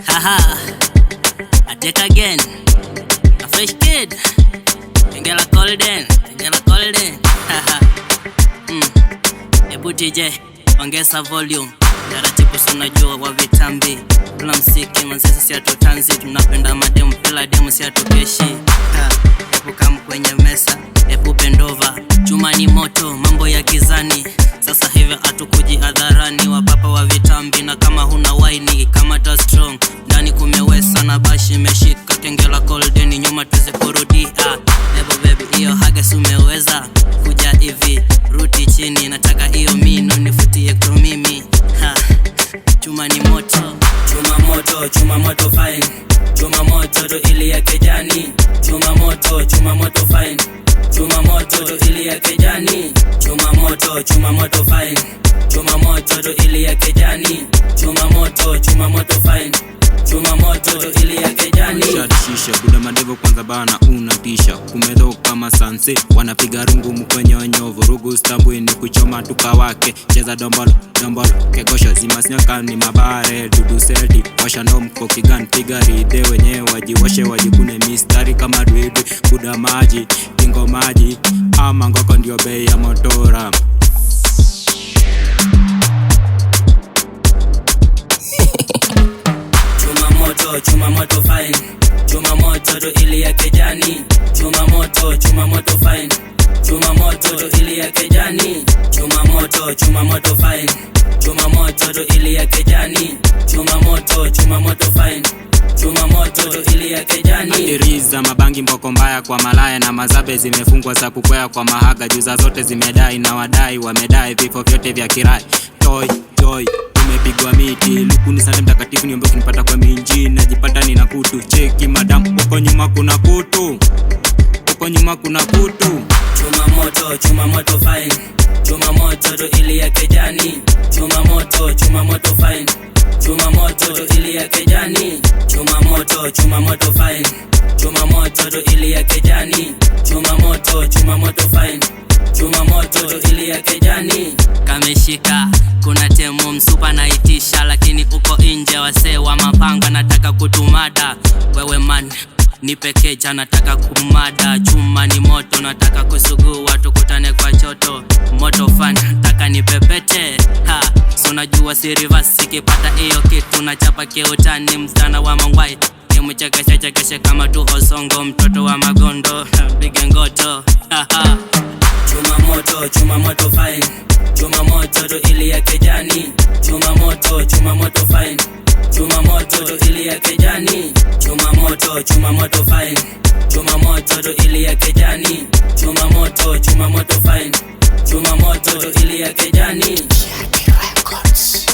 Haha, attack again. A fresh kid. Tengela Golden. Haha. Ebu DJ, ongeza volume. Taratibu sana jua wa vitambi. Tuna msiki manzesi si atutanzi. Tunapenda mademu pila demu si atukeshi. Ebu kamu kwenye mesa, ebu bendova. Chuma ni moto, mambo ya gizani. Sasa hivi atukuji hadharani. Wapapa wa vitambi na kama huna waini kama ta strong. Ndani kumewesa na bashi imeshika. Tengela Golden nyuma tuze kurudia. Ebu baby iyo hagas umeweza. Kuja hivi, ruti chini. Nataka iyo mino nifutie kwa mimi. Chuma ni moto. Chuma moto fine. Chuma moto to ili ya kijani. Chuma moto fine. Chuma moto to ili ya kijani. Chuma moto fine. Chuma moto to ili ya kijani. Chuma moto fine. Chuma moto to ili ya kijani. Shisha buda madevo kwanza bana unatisha. Kumedo kama sanse wanapiga rungu mkwenye vurugu stambui ni kuchoma tukawake. Cheza dombolo kekosha zimasnyaka ni mabare dudu seti. Washa ndo mko kigan piga ride wenye wajiwashe wajikune mistari kama duidu. Buda maji, tingo maji ama ngoko ndio bei ya motora. Chuma moto fine. Chuma moto to ili ya kijani. Chuma moto fine. Chuma moto to ili ya kijani. Chuma moto fine. Chuma moto to ili ya kijani. Chuma moto fine. Chuma moto to ili ya kijani. Matiriza mabangi mboko mbaya kwa malaya na mazabe zimefungwa za kukwea kwa mahaga. Juza zote zimedai na wadai wamedai vifo vyote vya kirai. Toy umepigwa miti lukuni sana mtakatifu niombe kunipata kwa minji. Najipata nina kutu cheki madam uko nyuma kuna kutu. Chuma moto fine. Chuma moto to ili ya kijani. Chuma moto fine. Chuma moto to ili ya kijani. Chuma moto fine. Chuma moto to ili ya kijani. Chuma moto fine. Chuma moto to ili ya kijani. Kameshika kuna temu msupa na itisha. Lakini uko inje wase wa mapanga nataka kutumada. Wewe man nipe keja nataka kumada. Chuma ni moto nataka kusugua tukutane kwa choto. Moto fan nataka nipepete. So najua si reverse ikipata iyo kitu nachapa keutani. Mzana wa mangwai nimuchekeshe kama tu osongo. Mtoto wa magondo bige ngoto. Chuma moto fine. Chuma moto to ili ya kijani. Chuma moto fine. Chuma moto to ili ya kijani. Chuma moto fine. Chuma moto to ili ya kijani. Chuma moto fine. Chuma moto to ili ya kijani. Records.